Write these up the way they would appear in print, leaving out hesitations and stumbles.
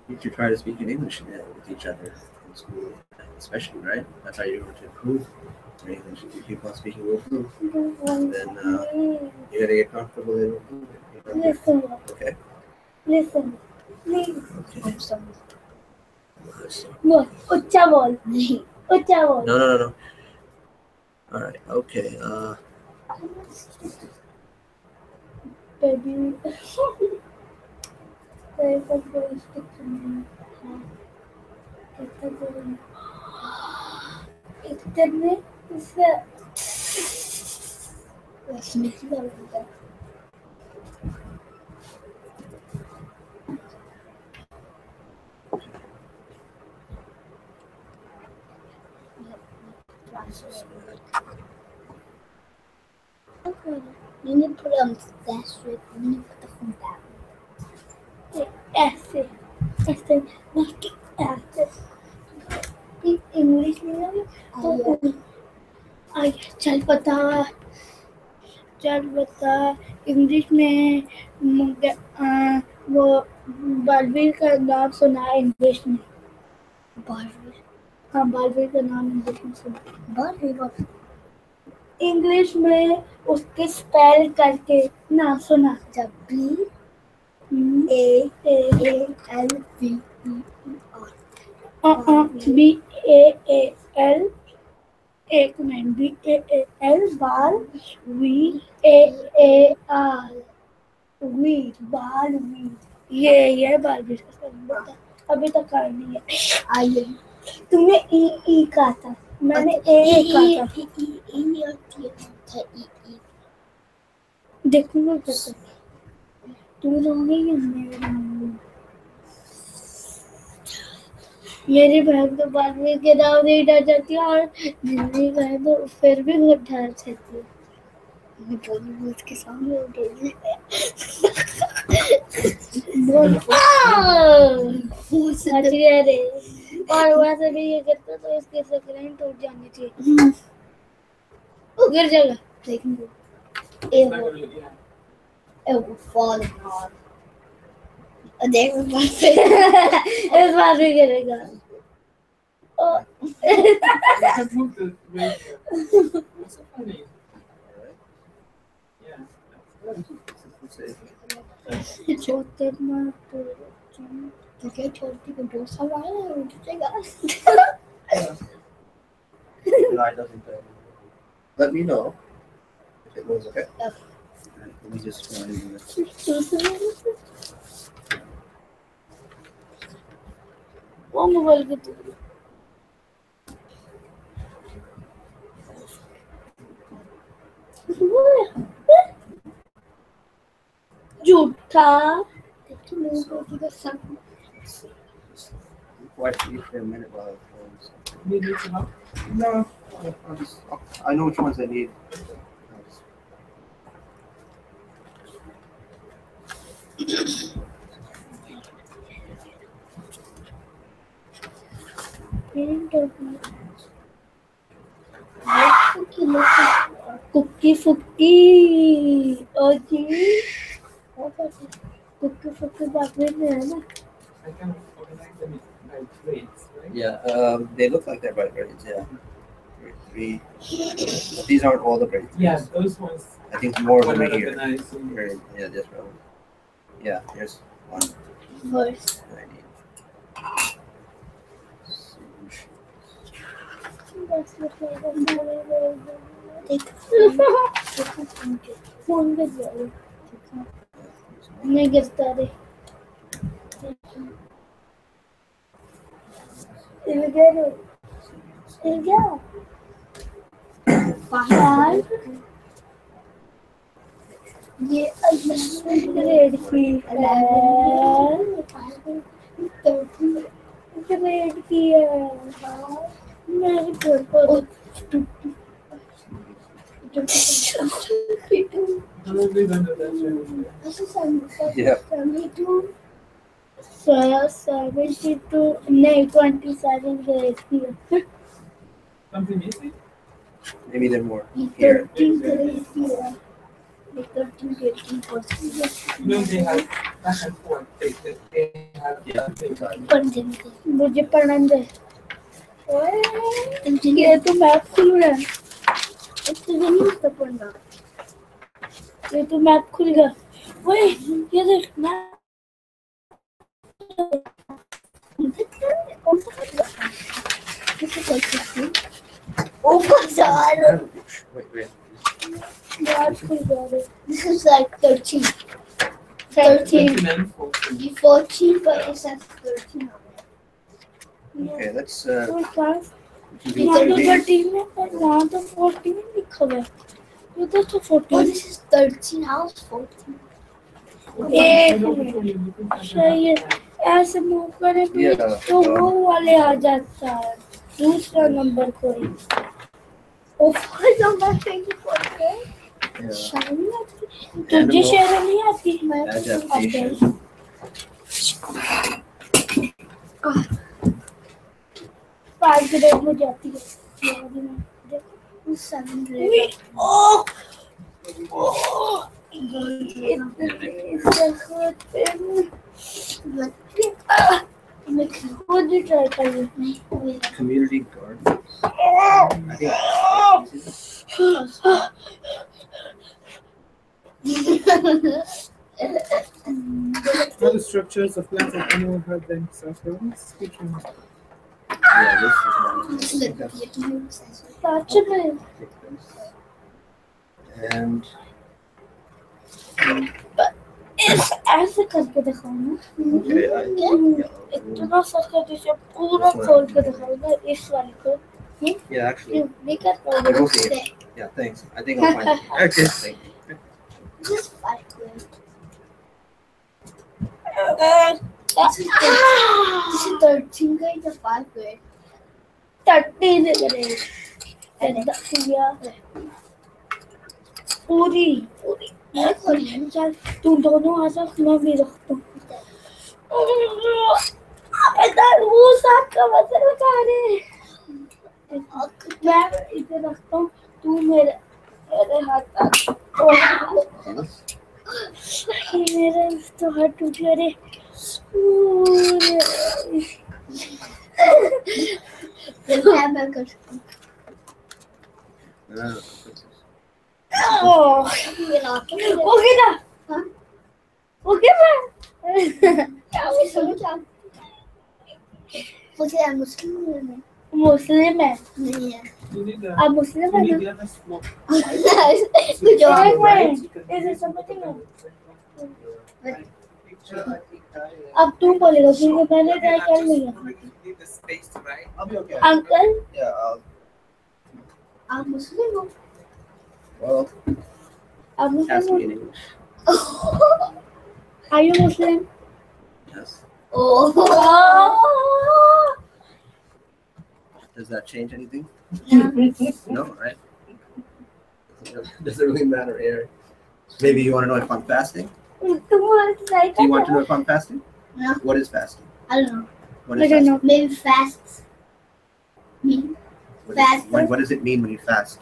You should try to speak in English with each other in school, especially, right? That's how you're going to improve your English. If you keep on speaking will improve. Then you're going to get comfortable in improving. Listen. Okay. Listen. Please. Okay. No, Ucha bol. Ucha bol. No. All right. Okay. Baby. There was a stick to me. Internet is a. Let's make it over there. Okay. You need to put it on that straight. You need to put the phone down. ऐसे ऐसे नहीं ऐसे English में तो आया चल बता English में वो बालवीर का नाम सुना है इंग्लिश में बालवीर हाँ बालवीर का नाम इंग्लिश में सुना बालवीर इंग्लिश में उसके स्पेल करके नाम सुना जब बी BAAL एक मिनट BAAL बाल VAAR वी बाल वी ये बाल भी अभी तक कर नहीं है आइए तुमने ई कहा था मैंने ए कहा था देखूंगा कैसे तू रोएगी मेरी बहन तो बाद में के दाव नहीं डर जाती है और मेरी बहन तो फिर भी बहुत डर जाती है मैं बोलूँ उसके सामने रे और वैसे भी ये करता तो इसके स्क्रीन टूट जानी चाहिए वो गिर जाएगा लेकिन it will fall apart. देख इस बार भी गिरेगा What's so funny? Yeah. छोटे माँ तो क्या छोटी को बहुत सारा है उठेगा Let me know if it was okay. Let me just वो मोबाइल के तो झूठा watch you for a minute while it films. You need some help? No, I know which ones I need. कुकी फुक्की और जी कुकी फुक्की बात में है ना I can organize them by grades, right? Yeah, they look like they're by grades. Yeah, grade 3. But these aren't all the grade 3s. Yeah, those ones. I think more of them are here. Organized. Grade, yeah, this one. Yeah, here's one. First. I need. Phone पे जाओ नहीं गिरता रे ये grade की है grade की है मेरे घर पर Yeah. 72 नहीं 27 grade की है Something missing? Maybe they're more here. 13 grade की है 13 grade की No, they have back and forth. They have Yeah, it's hard. मुझे पढ़ने दे ये तो मैथ खुल रहा है इससे नहीं होता पढ़ना ये तो मैथ खुल गया ओए ये देख math Oh my god! Wait. This is like 13. 13. and 14. 14, but it says 13 on it. Okay, let's So fast. do यहाँ तो 13. 13 है पर वहाँ तो 14 लिखा हुआ है इधर तो 14 Oh, this is 13. I was 14. एक मिनट सही है ऐसे मूव करे भी तो वो वाले आ जाता है दूसरा नंबर कोई ओ फॉर नंबर 24 है Yeah. शायद नहीं आती तुझे शेयर नहीं आती मैं Adaptation. पाँच ग्रेड में जाती है देखो 7 ग्रेड मैं खुद ही ट्राई कर रही हूँ Community garden. I think that's Other structures of plants and animal heard them self-governance. Teachnow. yeah, this is one. I think that's सच में and इस ऐसे करके दिखाओ ना okay, इतना सा करके इसे पूरा खोल के दिखाओ ना इस वाले को yeah, actually, नहीं कर I पाओगे don't see it. Yeah, thanks. I think I'll find it. Okay, thank you. This is 5 grade. this This is 13 grade or 5 grade. 13 grade ऐसा किया पूरी चल तू दोनों आ जा मैं भी रखता हूँ वो साथ का वजन उठा रहे मैं इसे रखता हूँ तू मेरे हाथ मेरे तो हाथ टूट गया रे ओके ना ओके मुझे मुस्लिम मुस्लिम है नहीं है You need the, आप मुस्लिम you है need the other smoke. कुछ और इसे समझ नहीं अब तू बोलेगा क्योंकि मैंने ट्राई कर लिया Need the space to write. I'll be okay. Uncle Yeah, आप मुस्लिम हो well, आप ask me Muslim in English. Are you Muslim Yes. Does that change anything? No, right? Does it really matter here? Maybe you want to know if I'm fasting? तुम try Do you want to know if I'm fasting? No. What is fasting? I don't know. What I is don't fasting? know. Maybe fast. What does it mean when you fast?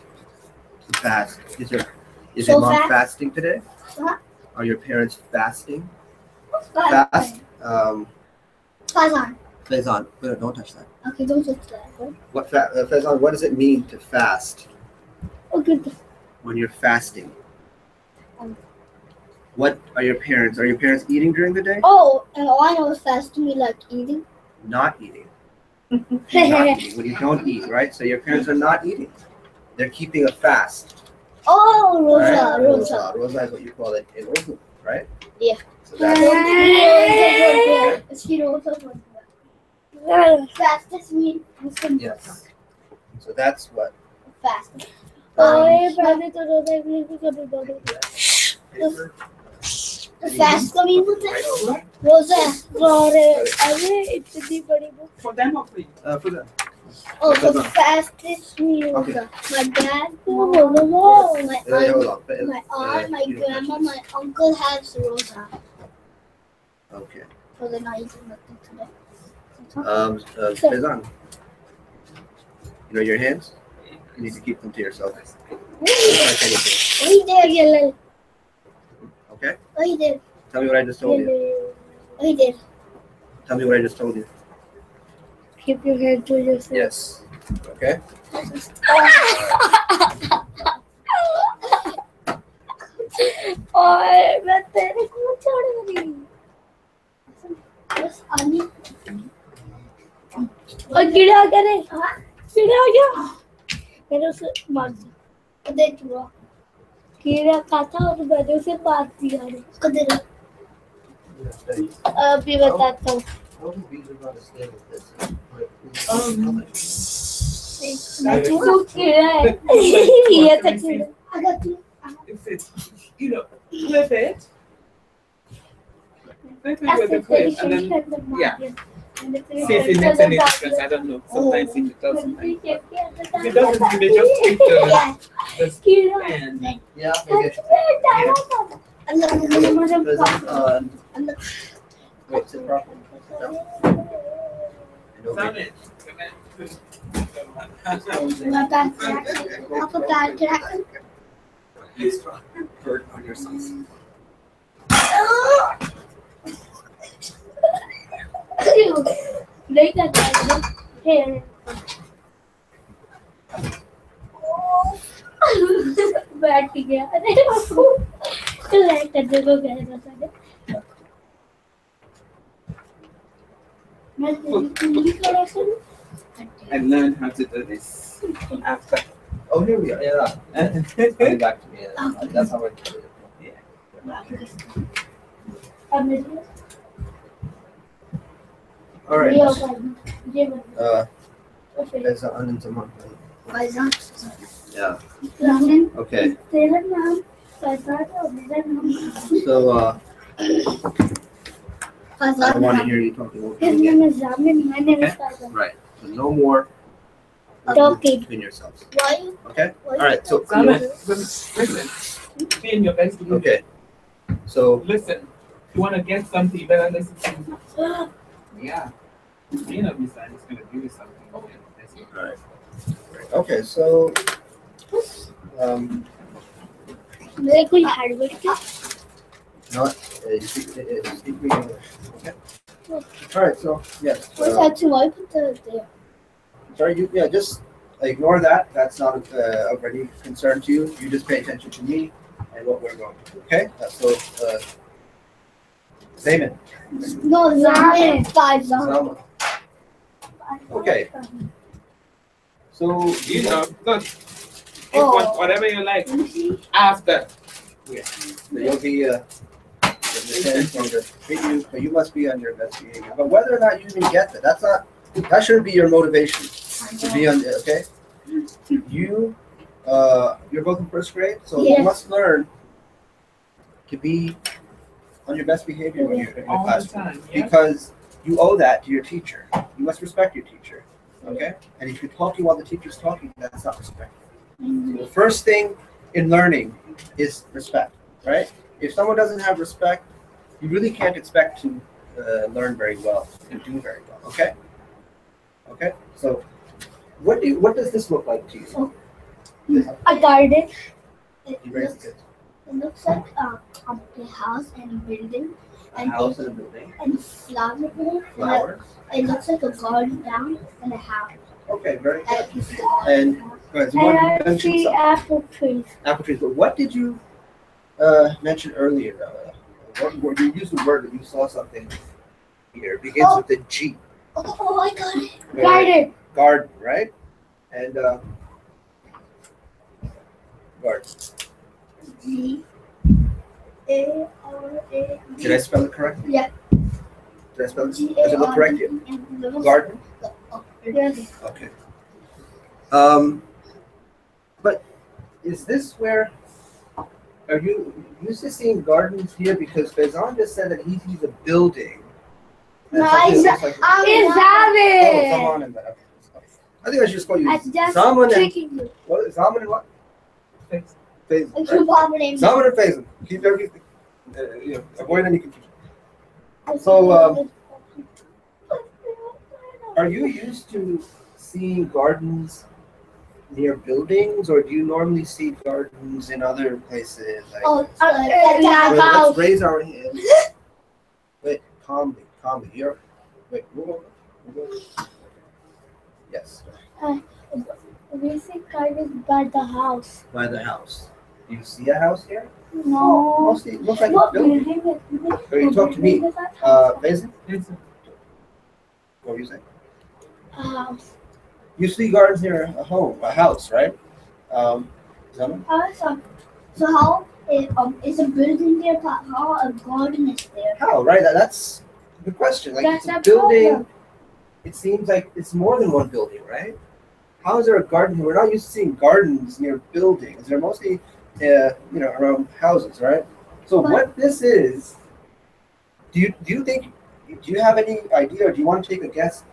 To fast. Is So your mom fast? fasting today? What? Are your parents fasting? Fast. Fast. Fast on. Faison, don't touch that. Okay, don't touch that. What Faison, what does it mean to fast okay when you're fasting? Um. What are your parents eating during the day? Oh, and all I know is fast to me like eating. Not eating. Not eating. When you don't eat, right? So your parents are not eating. They're keeping a fast. Oh, Rosa, Right? Rosa. Rosa is what you call it in Urdu, right? Yeah. So that's She Rosa. Well, Fastest mean Muslim. yes. So that's what. Fast. ओए पहले तो रोजा English भी कर दो Paper. Fast का mean होता है Rosa. और अरे इतनी बड़ी book For them or for you? For the. Oh, so Rosa. fastest mean Okay. Rosa. My dad, hold my hold aunt, on. my aunt, my you don't touch grandma, this. my uncle has Rosa. Okay. So they're not eating nothing today. Faison. You know your hands? You need to keep them to yourself. Don't touch anything. Oh, he did. Okay? Oh, he did. Tell me what I just told you. We did. Tell me what I just told you. Keep your head to yourself. Yes. Okay. और मैं तेरे को छोड़ूंगी बस आनी और कीड़ा आ गया रे कीड़ा आ गया मैंने उसे मार दिया दे चुरा कीड़ा खाता और मैंने उसे मार दिया रे उसको दे दो अभी बताता हूँ तू कीड़ा है ये तो कीड़ा अगर तू If it's, flip it. Flip it with the clip, and then yeah. See if it makes any difference. I don't know. Sometimes if it doesn't. If it doesn't, you may just take the stand. Yeah, maybe I should take it. Wait, sit properly. Sit down. And Stop over it. Please try. Bird on your sons. नहीं करता है बैठ गया अरे like करने को कह रहा था मैं तेरी करा करूं I learned how to do this after. Oh, here we are. Yeah. Coming back to me. Yeah. That's how I do it. अब मेरे All right. ये बता There's an onion to month. Faizan Yeah. Raman Okay. तेरा नाम फैजान और मेरा नाम So, I Faizan want to hear you talking over his again. name is Ramin my name is Fazan Right. So no more talking between yourselves. why Okay. All right. So. Simon, listen. Be in your best behavior. Okay. So. Listen. If you want to get something, you better listen to me. Yeah. Being a beside is going to give you something. Okay. All right. Okay. So. मेरे कोई hardware क्या Not. You speak English. Okay. All right. So yes. what's actually why put that there Sorry. Yeah. Just ignore that. That's not of any concern to you. You just pay attention to me and what we're going to do. Okay. So. Seaman. no Ramin Faizan Salma. Okay. So. You know, look. Oh. Whatever you like. After. So you'll be but you must be on your best behavior. But whether or not you even get that shouldn't be your motivation to be on. Okay, you're both in first grade, so Yes. you must learn to be on your best behavior when you're in the All the classroom time. Yeah. because you owe that to your teacher. You must respect your teacher. Okay, and if you're talking while the teacher's talking, that's not respect. So the first thing in learning is respect, right? If someone doesn't have respect, you really can't expect to learn very well and do very well. Okay. Okay. So, what does this look like to you? a garden You raise the kids. it looks like a house and a building A house and a building, and flowers in it. flowers. It looks like a garden down and a house. Okay, very good. And And go ahead. So and you I mentioned see some apple trees apple trees, but what did you mention earlier? What you used the word that you saw something here. It begins with the G. oh I got it. garden Garden, right? And garden. G-A-R-A-D. Did I spell it correctly? Yeah. Did I spell it? Does it look correct here? Garden. yes Okay. But is this where? Are you used to seeing gardens here? Because Faizan just said that he sees a building. and No, something it's looks like- it's Oh, Ramin Zaman and that. I think I should just call you I just Zaman and tricking you what? Zaman and what? Thanks. Faizan. It's Right? your proper name. Zaman and Faizan. Keep everything. Avoid any confusion. So, are you used to seeing gardens near buildings, or do you normally see gardens in other places? Like, let's raise our hands. Wait, calmly. Here. Wait, move over. Yes. We see gardens by the house. By the house. Do you see a house here? No. Mostly it looks like a What building. building is it? Or you talk to me. Vincent? What were you saying? A house. You see gardens near a house, right? Zaman? So how is a building there? How a garden is there? How, right? That's a good question. Like, That's it's a a building. problem. It seems like it's more than one building, right? How is there a garden? We're not used to seeing gardens near buildings. They're mostly, around houses, right? So what this is, do you think? Do you have any idea, or do you want to take a guess?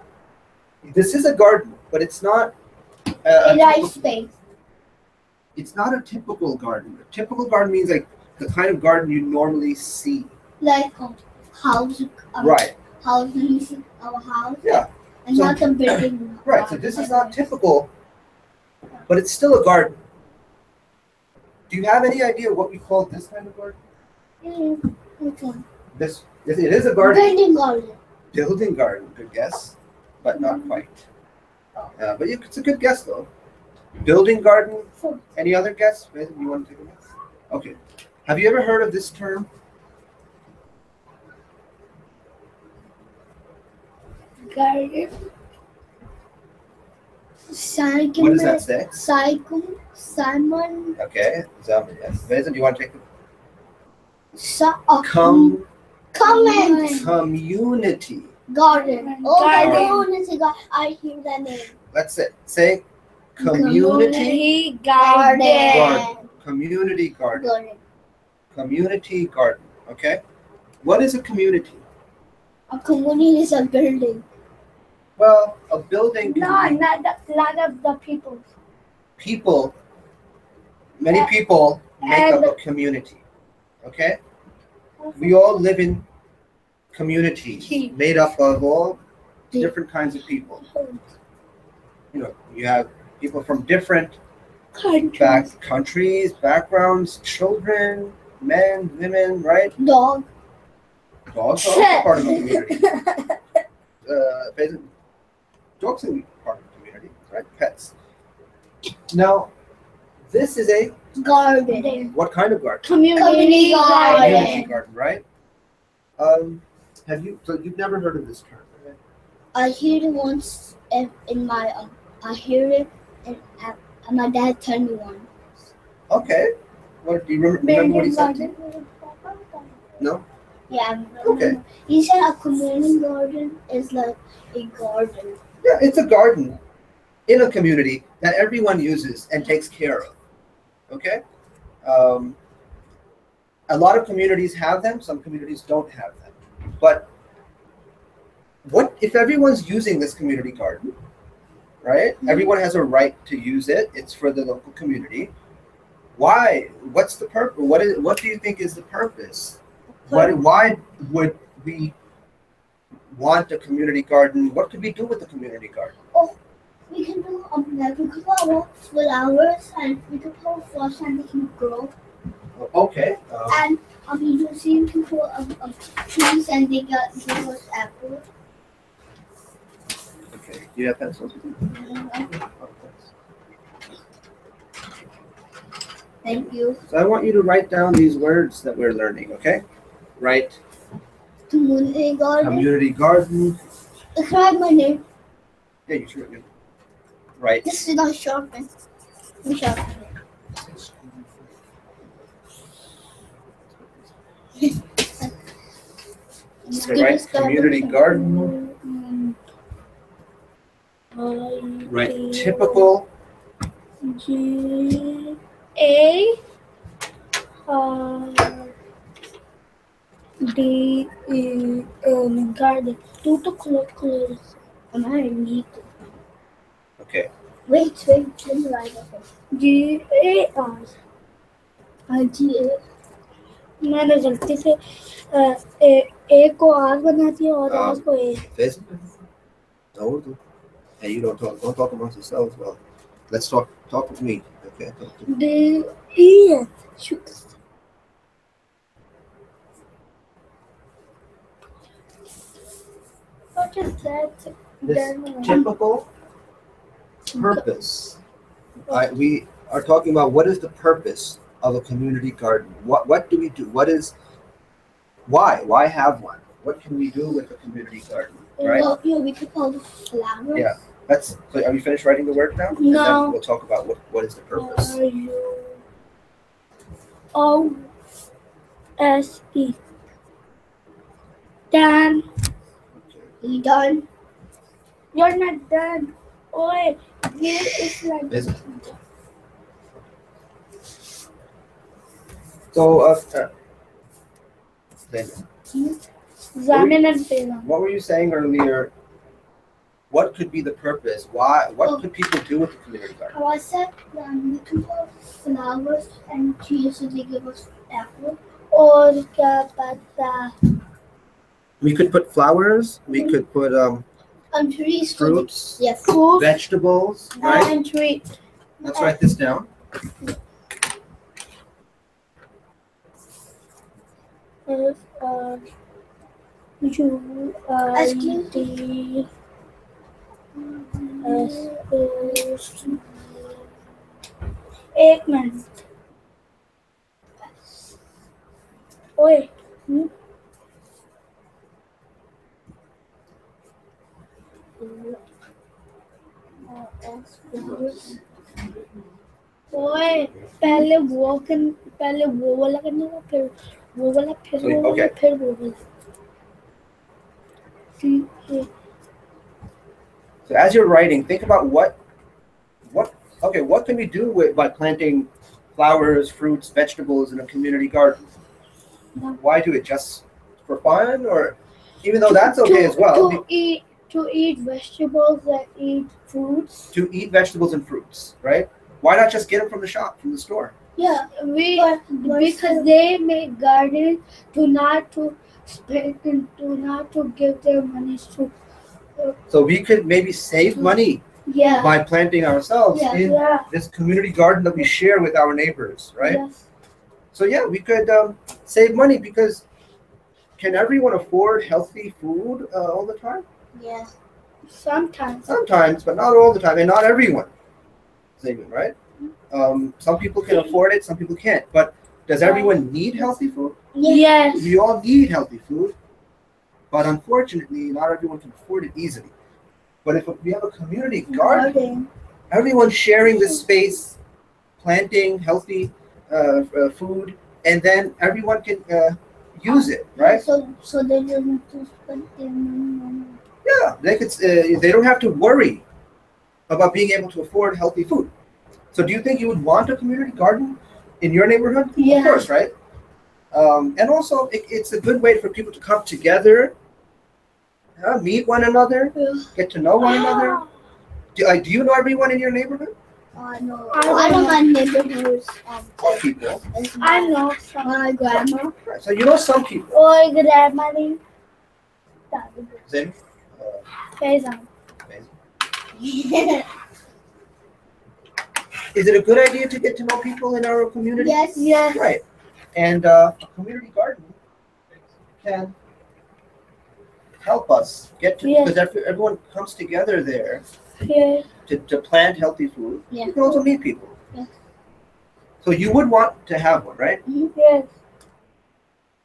This is a garden, but it's not. Space. It's not a typical garden. A typical garden means like the kind of garden you normally see. Like house. Right. House. You see our house. Yeah. And not a building. Right. So this is not typical, but it's still a garden. Do you have any idea what we call this kind of garden? Which one? This it is a garden. Building garden. Building garden. Good guess, but not quite. But it's a good guess though. Building garden. Any other guess? You want to take a guess? Okay. Have you ever heard of this term? Garden. What does that say? Simon. Okay. Yes. Vincent, do you want to take it? Comment. Community. Garden. Oh, Garden. community garden. I hear that name. Let's say community Garden. Community garden. Community garden. Okay. What is a community? A community is a building. Well, a building can be Not of the people. people. Many people make up a community. Okay. We all live in communities made up of all different kinds of people. You have people from different countries, backgrounds, children, men, women, right? Dog. Dogs are also part of the community. Dogs can be part of the community, right? Pets. Now, this is a Garden. what kind of garden? Community garden. Community garden, right? You've never heard of this term, right? I heard it once in my I hear it and my dad told me once. Okay. What do you remember what he said to you? No? Yeah, I remember. Okay. He said a community garden is like a garden. Yeah, it's a garden in a community that everyone uses and takes care of. Okay? A lot of communities have them, some communities don't have them. But what if everyone's using this community garden, right? Mm-hmm. Everyone has a right to use it. It's for the local community. Why? What's the purpose? What do you think is the purpose? Why would we want a community garden? What could we do with the community garden? Oh, we can do flowers and we can put flowers and they can grow. Okay. And you see people trees and they give us apples. Okay. Do you have pencils? Thank you. So I want you to write down these words that we're learning, okay? Write Community garden. Community garden. Write my name. Yeah, you should. Right. This is not sharpen. Sharpen. So write community garden. Right. Typical. Garden. Tudo color. I need to. Okay. Wait, let me write it. GAR. GA. मैंने गलती से ए को are बना दिया और are को ए. No, you don't talk amongst yourselves. Well, Let's talk with me. Okay. The yes. What is that? This typical purpose. We are talking about what is the purpose of a community garden. What do we do? Why have one? What can we do with a community garden? Right? Well, yeah, we could call the flowers. Yeah. So are we finished writing the word now? No. And then we'll talk about what is the purpose. R-U-O-S-E. Done. You done? You're not done. Oi, here is like Is it? So, Zamin and Fela. what were you saying earlier? What could be the purpose? Why? What could people do with the community garden? How I said we can put flowers and trees so they give us apple. Or क्या पता? We could put flowers. We could put Trees. fruits, Yes. Fruit vegetables. Right. and tree. Let's write this down. F-U-I-D S-H. एक minute. ओए. ओए पहले वो वाला करने का फिर वो वाला फिर So, वो वाला okay. फिर वो वाला. So as you're writing, think about what can we do by planting flowers, fruits, vegetables in a community garden? Why do it? Just for fun, or even though that's okay as well? To eat vegetables and eat fruits. To eat vegetables and fruits, right? Why not just get them from the shop, from the store? Yeah, because they make gardens to not to spend and to not to give their money to. So we could maybe save money by planting ourselves in this community garden that we share with our neighbors, right? Yes. So yeah, we could save money because can everyone afford healthy food all the time? Yes. Sometimes. Sometimes, but not all the time, and not everyone. Saving, right? Some people can afford it, some people can't. But does everyone need healthy food? Yes. We all need healthy food, but unfortunately, not everyone can afford it easily. But if we have a community garden, everyone's sharing this space, planting healthy food, and then everyone can use it, right? So they don't have to spend their money on it. Yeah, they don't have to worry about being able to afford healthy food. So do you think you would want a community garden in your neighborhood? Yeah. Of course, right? And also, it's a good way for people to come together, meet one another, get to know one another. Do you know everyone in your neighborhood? No. I know my neighborhood's Some people. I know some. my grandma. Right, so you know some people. Or grandma. Zim? Faizan. Is it a good idea to get to know people in our community? Yes. Yes. Right. And a community garden can help us get to, because everyone comes together there Yes. to plant healthy food. Yeah. You can also meet people. Yes. So you would want to have one, right? Yes.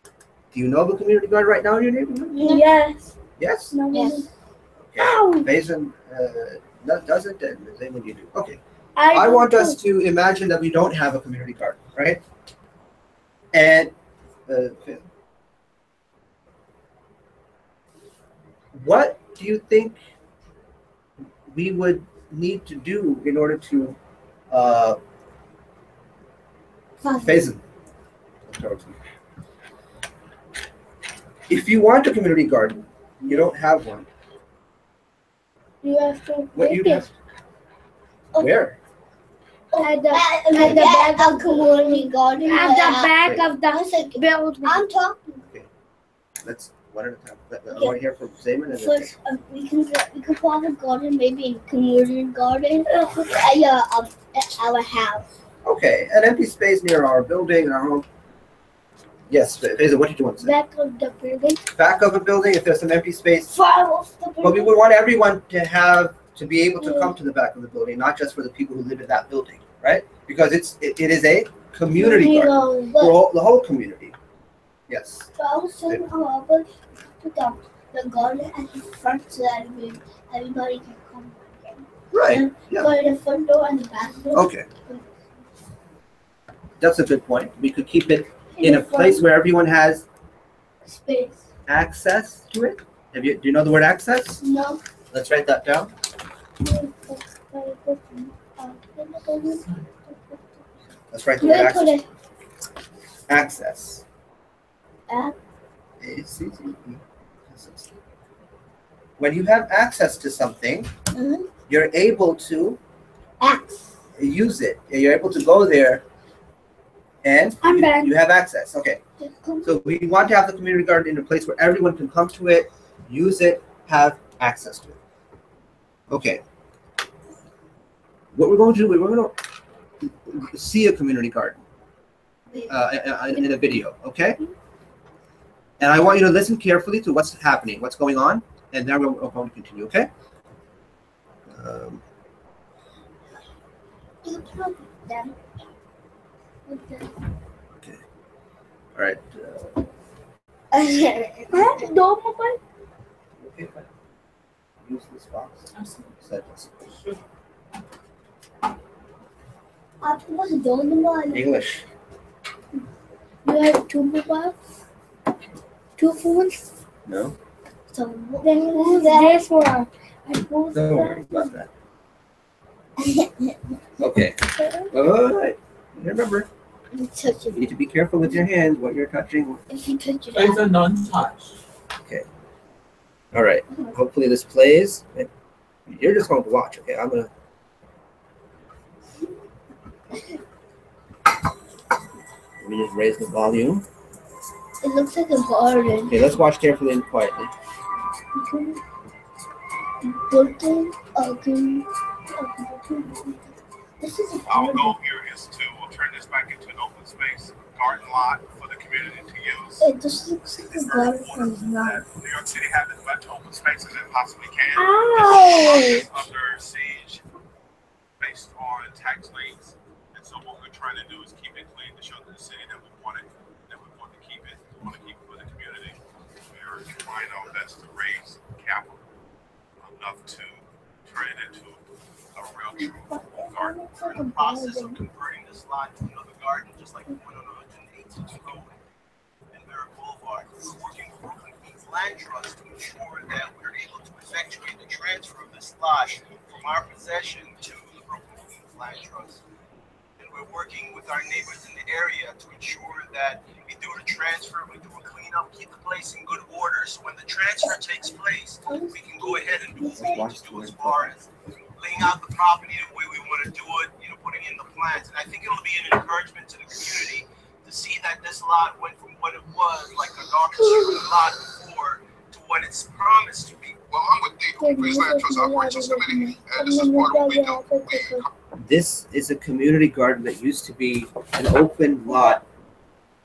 Do you know of a community garden right now in your neighborhood? Yes. Yes? No. Yes. Okay. Faison doesn't, and Zayman you do. Okay. I want us to imagine that we don't have a community garden, right? And what do you think we would need to do in order to Faison? If you want a community garden, you don't have one. You have to What you have? Where? At the back of community garden. At the back of the building. I'm talking. Okay. Let's one at a time. I want to hear from Zayman and then First, we can could put a garden, maybe in community garden, at our house. Okay, an empty space near our building and our home. Yes, Faisal, what did you want to say? Back of the building. Back of a building, if there's some empty space. Far off the But we building. would want everyone to be able to come to the back of the building, not just for the people who live in that building, right? Because it is a community garden for the whole community. Yes. So I was saying, I would put the garden at the front so that everybody can come in. Right. Yeah. Go to the front door and the back door. Okay. That's a good point. We could keep it in a place where everyone has Space. access to it. Do you know the word access? No. Let's write that down. Let's write the word Where put access. it? Access. At A-C-C-E. When you have access to something, you're able to use it. You're able to go there and you have access. Okay. So we want to have the community garden in a place where everyone can come to it, use it, have access to it. Okay. What we're going to do, we're going to see a community garden in a video, okay? And I want you to listen carefully to what's happening, what's going on, and then we're going to continue, okay? Okay. All right. I have the door mobile. Okay, fine. Use this box. What's the door number? English. You have two mobiles? Two phones? No. So Then who's this one? And who's Don't worry about that. Okay. All right. Remember, you touch you it. need to be careful with your hands, what you're touching. If you touch it, It's a non-touch. All right. Hopefully this plays. You're just going to watch, okay? I'm gonna. Let me just raise the volume. it looks like a garden. Okay, let's watch carefully and quietly. This is a Our garden. goal here is to turn this back into an open space garden lot for the community to use. It just looks like a It's very garden important from now. that New York City have as much open space as it possibly can. Ow! It's under siege based on tax rates. And so what we're trying to do is keep it clean to show to the city that we want to keep it. We want to keep it for the community. We're trying our best to raise capital enough to turn it into a real true garden. We're in the process of converting this lot to another garden, just like the one on 118th Road and Merritt Boulevard. We're working with Brooklyn Queens Land Trust to ensure that we're able to effectuate the transfer of this lot from our possession to the Brooklyn Queens Land Trust. And we're working with our neighbors in the area to ensure that we do the transfer, we do a cleanup, keep the place in good order. So when the transfer takes place, we can go ahead and do what we need to do as far as laying out the property the way we want to do it, putting in the plans. And I think it'll be an encouragement to the community to see that this lot went from what it was, like a garbage lot before, to what it's promised to be. Well, I'm with the Queens Land Trust Operations Committee, and this is part of what we do. This is a community garden that used to be an open lot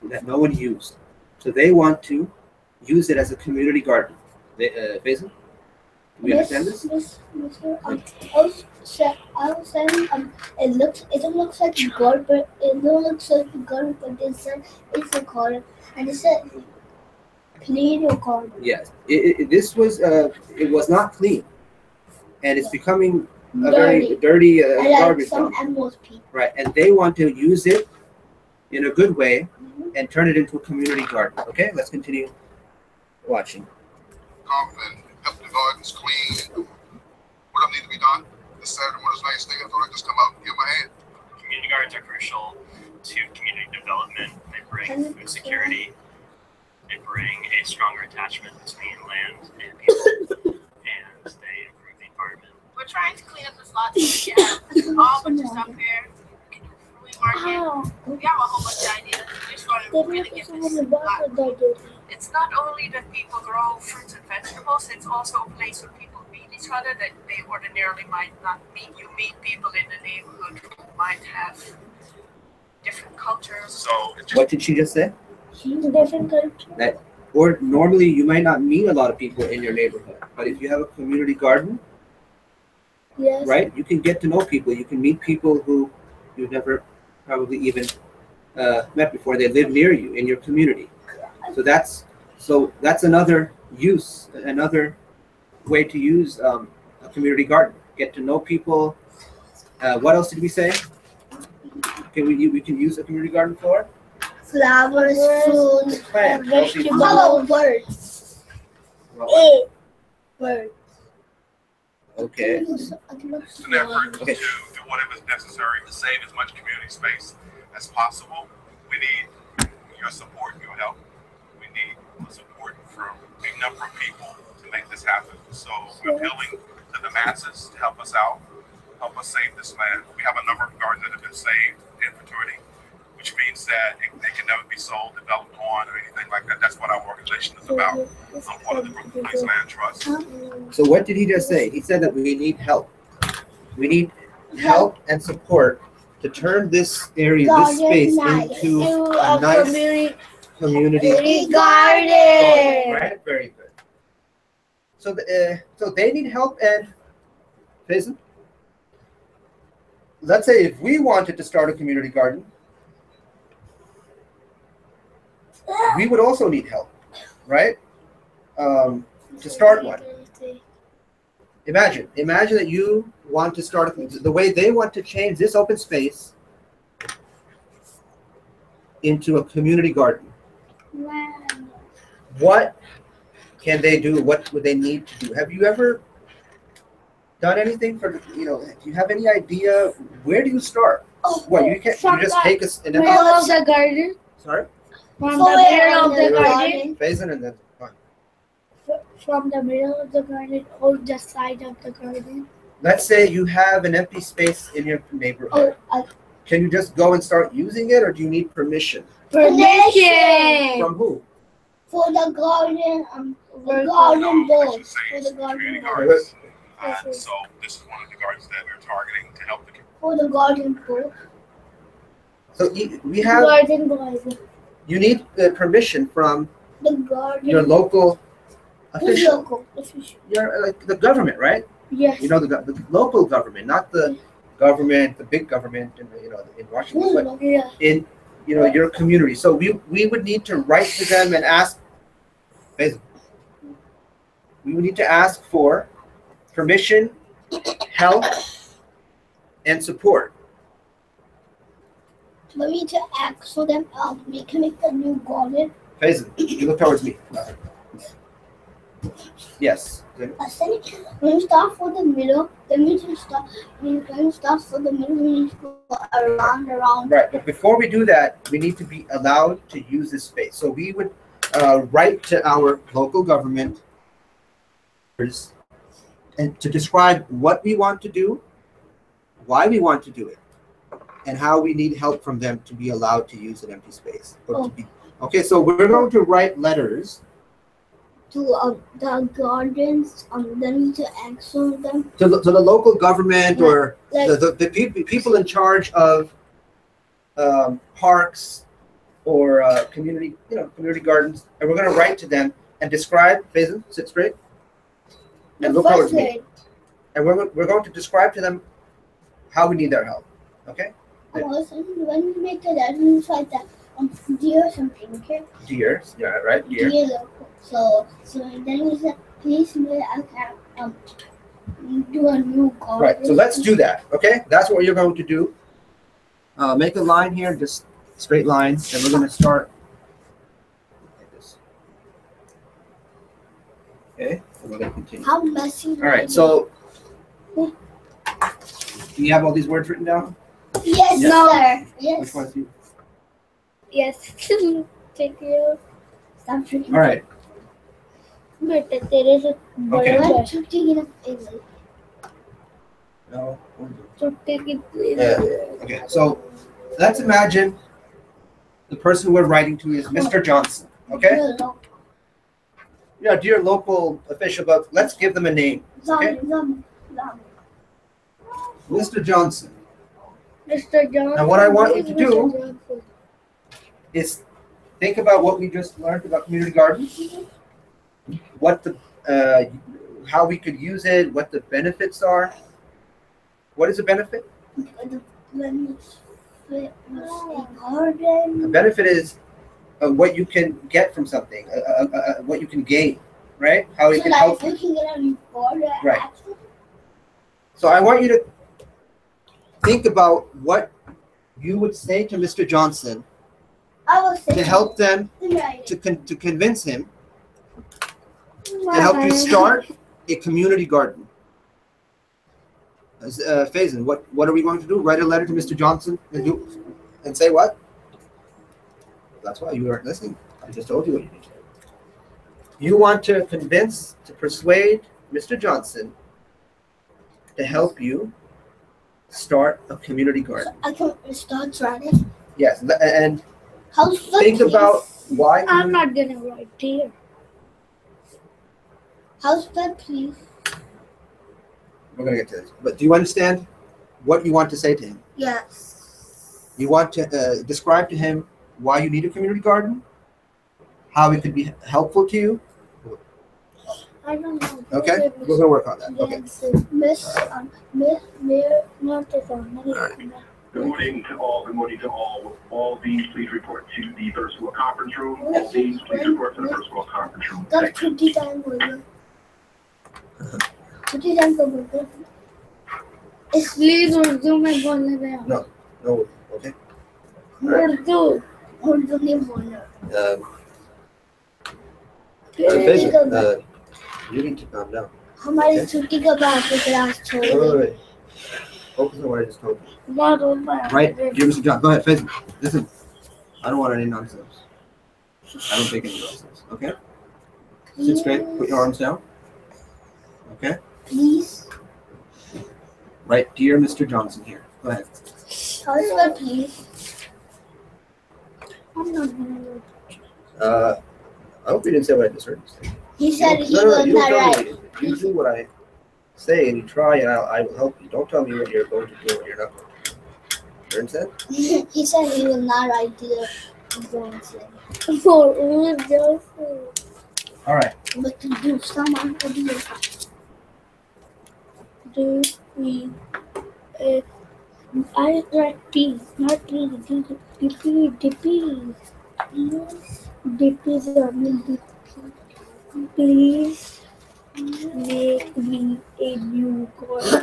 that no one used. So they want to use it as a community garden. Basil? Do we understand this? I was saying, it don't look like a garden, but it don't look like a garden, but they said it's a garden, and it said clean or garden. Yes. This was it was not clean, and it's becoming a very dirty And like garbage some dump. animals pee. Right, and they want to use it in a good way and turn it into a community garden. Okay, let's continue watching. Come and help the gardens clean and whatever needs to be done. This Saturday morning's nice thing. I thought I'd just come out and give my hand. Community gardens are crucial to community development. They bring food security. They bring a stronger attachment between land and people, and they improve the environment. We're trying to clean up this lot so we can have all bunch of stuff here. We can do a flea market. We have a whole bunch of ideas. We just want to really get this lot. It's not only that people grow fruits and vegetables, it's also a place where people really each other that they ordinarily might not meet. You meet people in the neighborhood who might have different cultures. So it just, What did she just say? Different culture. That or normally you might not meet a lot of people in your neighborhood, but if you have a community garden, Yes. right, you can get to know people. You can meet people who you've never probably even met before. They live near you in your community. So that's another use, another way to use a community garden. Get to know people. What else did we say? We can use a community garden for? Flowers, fruits, Plants, vegetables. hello, birds. Well, Birds. okay. it's an effort Okay. to do whatever is necessary to save as much community space as possible. We need your support and your help. We need the support from a number of people to make this happen. So we're appealing to the masses to help us out, help us save this land. We have a number of gardens that have been saved in perpetuity, which means that they can never be sold, developed on, or anything like that. That's what our organization is about. I'm part of the Brooklyn Place Land Trust. So what did he just say? He said that we need help. We need help and support to turn this area, this space, into a nice community garden. Right? Very good. So so they need help and Jason, let's say if we wanted to start a community garden, we would also need help, right? To start one. Imagine that you want to start the way they want to change this open space into a community garden. Wow. What can they do? What would they need to do? Have you ever done anything for, do you have any idea where do you start? What, you just take us in Middle of the garden. Sorry? From the middle of the garden. Basin and then From the middle of the garden or the side of the garden. let's say you have an empty space in your neighborhood. Can you just go and start using it, or do you need permission? Permission. From who? For the garden, the garden bulbs. For the Community garden bulbs. gardens. So this is one of the gardens that we're targeting to help the community. For the garden bulbs. So we have. Garden garden. You need permission from The garden. your local Who's official. local? Your the government, right? Yes. The local government, not the government, the big government in Washington, but Yeah. in your community. So we would need to write to them and ask. We would need to ask for permission, help, and support. We need to ask for them. We can make a new garden. Faison, you look towards me. Yes. When we start for the middle, then we can start. When we start for the middle, we need to go around. Right, but before we do that, we need to be allowed to use this space. So we would write to our local government and to describe what we want to do, why we want to do it, and how we need help from them to be allowed to use an empty space. Okay, so we're going to write letters To the gardens, then we need to ask for them. to the local government or Like, the people in charge of parks or community gardens, and we're going to write to them and describe. Faison, sit straight. And look towards me. And we're going to describe to them how we need their help. Okay? when we make the letter, we write that dear something, okay? Dear, yeah, right. Dear. Dear local. So then we said, please may I can do a new garden. Right. So let's do that. Okay? That's what you're going to do. Make a line here, just straight lines, and we're going to start like this. Okay? And we're going to continue. How messy. All right. So, do you have all these words written down? Yes, Yes. sir. Yes. Which ones do you? Yes. Thank you. Stop drinking. All right. But there is a Okay. One, two, three, get up. No. So take it. Okay. So, let's imagine the person we're writing to is Mr. Johnson. Okay? Yeah, dear local official, but let's give them a name. Okay? Mr. Johnson. Mr. Johnson. Now, what I want you to Mr. do Johnson. is think about what we just learned about community gardens, what the, how we could use it, what the benefits are. What is a benefit? The benefit was a garden. A benefit is what you can get from something, what you can gain, right? How it So can like help you you. can get a reward. Right. So I want you to think about what you would say to Mr. Johnson I will say to help them, right. to convince him to help you start a community garden. Faison, what are we going to do? Write a letter to Mr. Johnson and say what? That's why you weren't listening. I just told you what you need to do. You want to convince, to persuade Mr. Johnson to help you start a community garden. I can start writing. Yes, and How's think about why. I'm not gonna write here. How's that, please? We're gonna get to this, but do you understand what you want to say to him? Yes. You want to describe to him why you need a community garden, how it could be helpful to you. I don't know. Okay, we're gonna work on that. Okay. Miss, not this one. Good morning to all. Good morning to all. All these, please report to the first floor conference room. All these, please report to the first floor conference room. That's 20 times over. 20 times over. Please Urdu में बोलने दे आप. No, okay. Urdu. Urdu नहीं बोलना. You need to calm down. हमारी छुट्टी के बाद से क्लास छोड़ Wait. Focus on what I just told you. Not over. Right, give Mr. John. Go ahead, Faison. Listen, I don't want any nonsense. I don't take any nonsense. Okay? Sit straight. Put your arms down. Okay? Please. Right, dear Mr. Johnson here. Go ahead. How's that, please? I'm not gonna. I hope you didn't say what I just heard you say. He said he No, was you not don't tell right. me. You do what I say and you try and I will help you. Don't tell me what you're going to do and what you're not going to do. You understand? He said he was not right to the Johnson. For Johnson. All right. But to do someone to do it. Do we? I write T, not T. Dippy. Please make me a new garden.